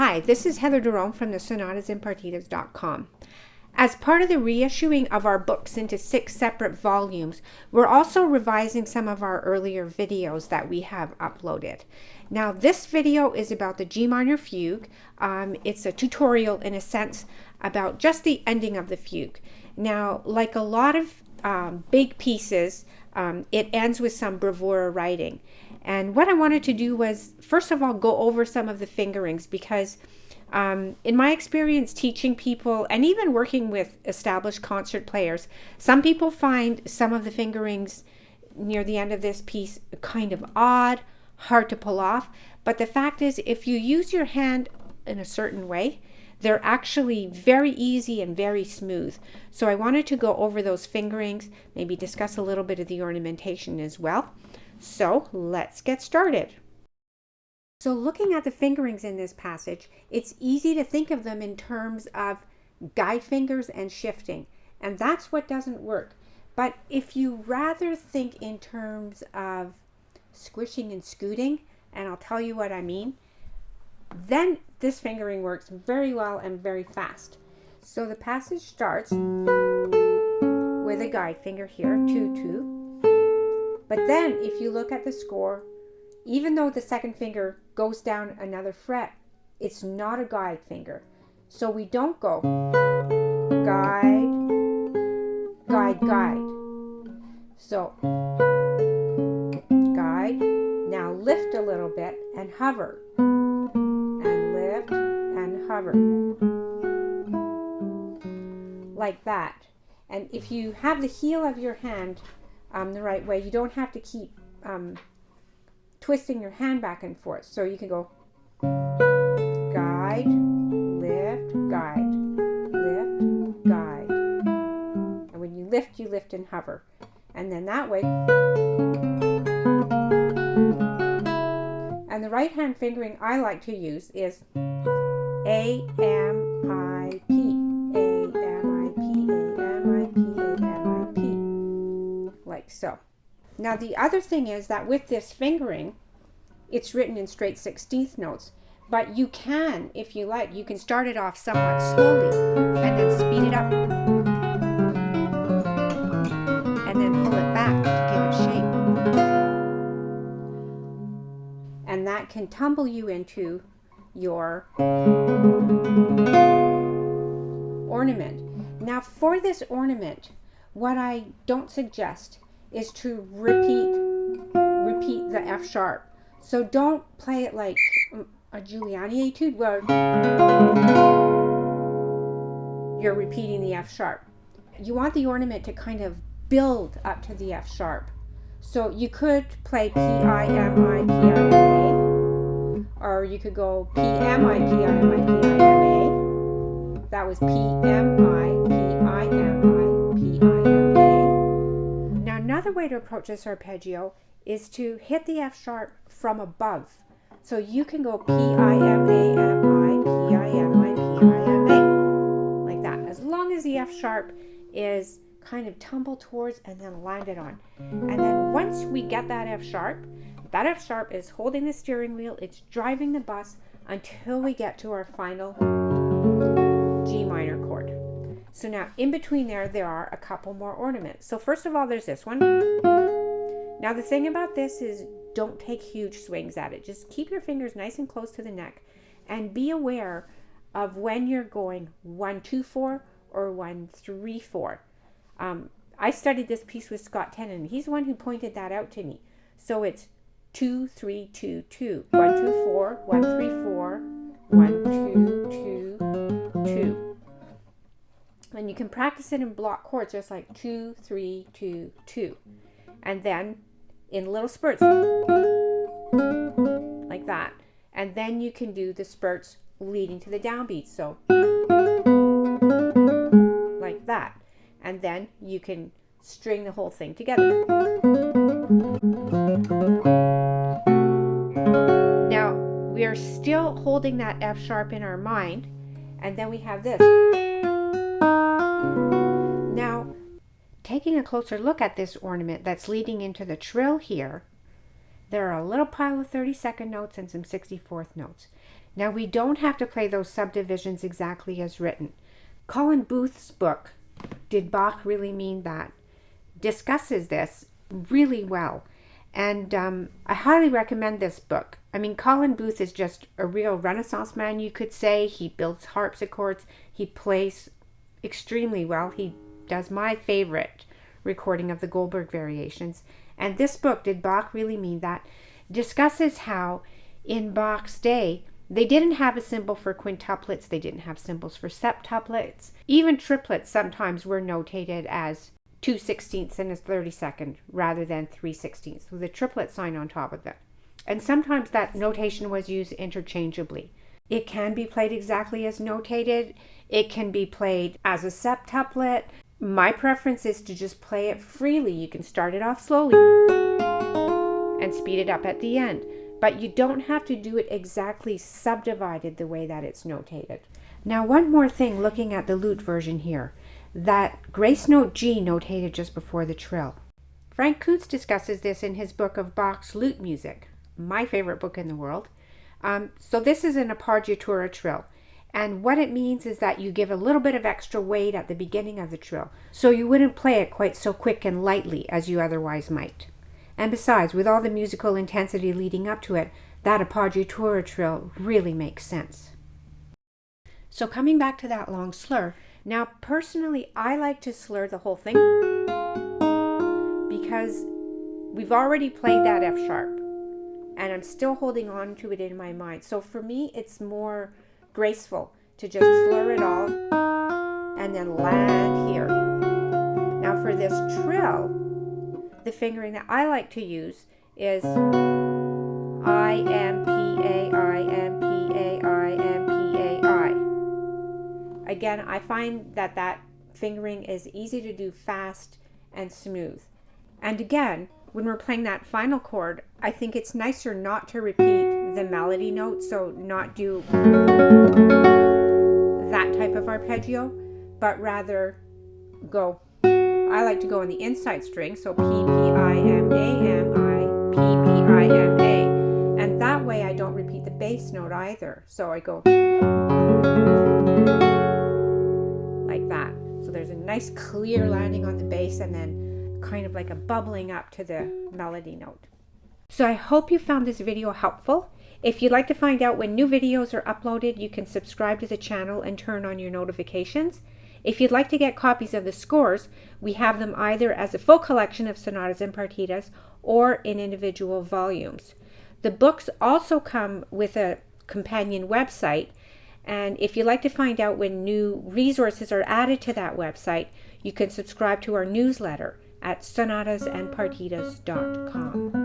Hi, this is Heather DeRome from the sonatasimpartidas.com. As part of the reissuing of our books into 6 separate volumes, we're also revising some of our earlier videos that we have uploaded. Now, this video is about the G minor fugue. It's a tutorial, in a sense, about just the ending of the fugue. Now, like a lot of big pieces, it ends with some bravura writing. And what I wanted to do was, first of all, go over some of the fingerings, because in my experience teaching people and even working with established concert players, some people find some of the fingerings near the end of this piece kind of odd, hard to pull off. But the fact is, if you use your hand in a certain way, they're actually very easy and very smooth. So I wanted to go over those fingerings, maybe discuss a little bit of the ornamentation as well. So let's get started. So looking at the fingerings in this passage, it's easy to think of them in terms of guide fingers and shifting, and that's what doesn't work. But if you rather think in terms of squishing and scooting, and I'll tell you what I mean, then this fingering works very well and very fast. So the passage starts with a guide finger here, 2-2. But then if you look at the score, even though the second finger goes down another fret, it's not a guide finger. So we don't go guide, guide, guide. So guide, now lift a little bit and hover. And lift and hover. Like that. And if you have the heel of your hand the right way, you don't have to keep twisting your hand back and forth. So you can go guide, lift, guide, lift, guide. And when you lift and hover. And then that way. And the right hand fingering I like to use is A, M, I, P. A, M, I, P, A, M, I, P, A, M, I, P. Like so. Now the other thing is that with this fingering, it's written in straight 16th notes, but you can, if you like, you can start it off somewhat slowly and then speed it up and then pull it back to give it shape. And that can tumble you into your ornament. Now for this ornament, what I don't suggest is to repeat the F sharp. So don't play it like a Giuliani etude where you're repeating the F sharp. You want the ornament to kind of build up to the F sharp. So you could play P, I, M, I, P, I, M, A, or you could go P, M, I, P, I, M, I, P, I, M, A. That was P, M, I, P, I, M, I, P, I, M, A. Now another way to approach this arpeggio is to hit the F sharp from above. So you can go P, I, M, A, M, I, P, I, M, I, P, I, M, A. Like that. As long as the F sharp is kind of tumble towards and then landed on. And then once we get that F sharp is holding the steering wheel, it's driving the bus until we get to our final G minor chord. So now in between there are a couple more ornaments. So first of all, there's this one. Now the thing about this is don't take huge swings at it. Just keep your fingers nice and close to the neck and be aware of when you're going 1-2-4 or 1-3-4. I studied this piece with Scott Tennant. He's the one who pointed that out to me. So it's 2-3-2-2, 1-2-4, 1-3-4, 1-2-2-2. And you can practice it in block chords, just like 2-3-2-2. And then in little spurts, like that. And then you can do the spurts leading to the downbeats. So like that. And then you can string the whole thing together. Now, we are still holding that F sharp in our mind, and then we have this. Now, taking a closer look at this ornament that's leading into the trill here, There are a little pile of 32nd notes and some 64th notes. Now, we don't have to play those subdivisions exactly as written. Colin Booth's book, Did Bach Really Mean That?, discusses this really well. And I highly recommend this book. I mean, Colin Booth is just a real Renaissance man, you could say. He builds harpsichords. He plays extremely well. He does my favorite recording of the Goldberg variations. And this book, Did Bach Really Mean That?, discusses how in Bach's day, they didn't have a symbol for quintuplets. They didn't have symbols for septuplets. Even triplets sometimes were notated as 2/16 and a 32nd rather than 3/16 with a triplet sign on top of it. And sometimes that notation was used interchangeably. It can be played exactly as notated. It can be played as a septuplet. My preference is to just play it freely. You can start it off slowly and speed it up at the end. But you don't have to do it exactly subdivided the way that it's notated. Now, one more thing looking at the lute version here. That grace note G notated just before the trill. Frank Kutz discusses this in his book of Bach's lute music, my favorite book in the world. So this is an appoggiatura trill. And what it means is that you give a little bit of extra weight at the beginning of the trill, so you wouldn't play it quite so quick and lightly as you otherwise might. And besides, with all the musical intensity leading up to it, that appoggiatura trill really makes sense. So coming back to that long slur, now personally I like to slur the whole thing because we've already played that F sharp and I'm still holding on to it in my mind. So for me it's more graceful to just slur it all and then land here. Now for this trill, the fingering that I like to use is I-M-P-A-I-M-P-A-I-M-P-A-I. Again, I find that that fingering is easy to do fast and smooth. And again, when we're playing that final chord, I think it's nicer not to repeat the melody note, so not do that type of arpeggio, but rather go. I like to go on the inside string, so P-P-I-M-A-M-I, P-P-I-M-A. And that way I don't repeat the bass note either. So I go like that. So there's a nice clear landing on the bass and then kind of like a bubbling up to the melody note. So I hope you found this video helpful. If you'd like to find out when new videos are uploaded, you can subscribe to the channel and turn on your notifications. If you'd like to get copies of the scores, we have them either as a full collection of sonatas and partitas or in individual volumes. The books also come with a companion website, and if you'd like to find out when new resources are added to that website, you can subscribe to our newsletter at sonatasandpartitas.com.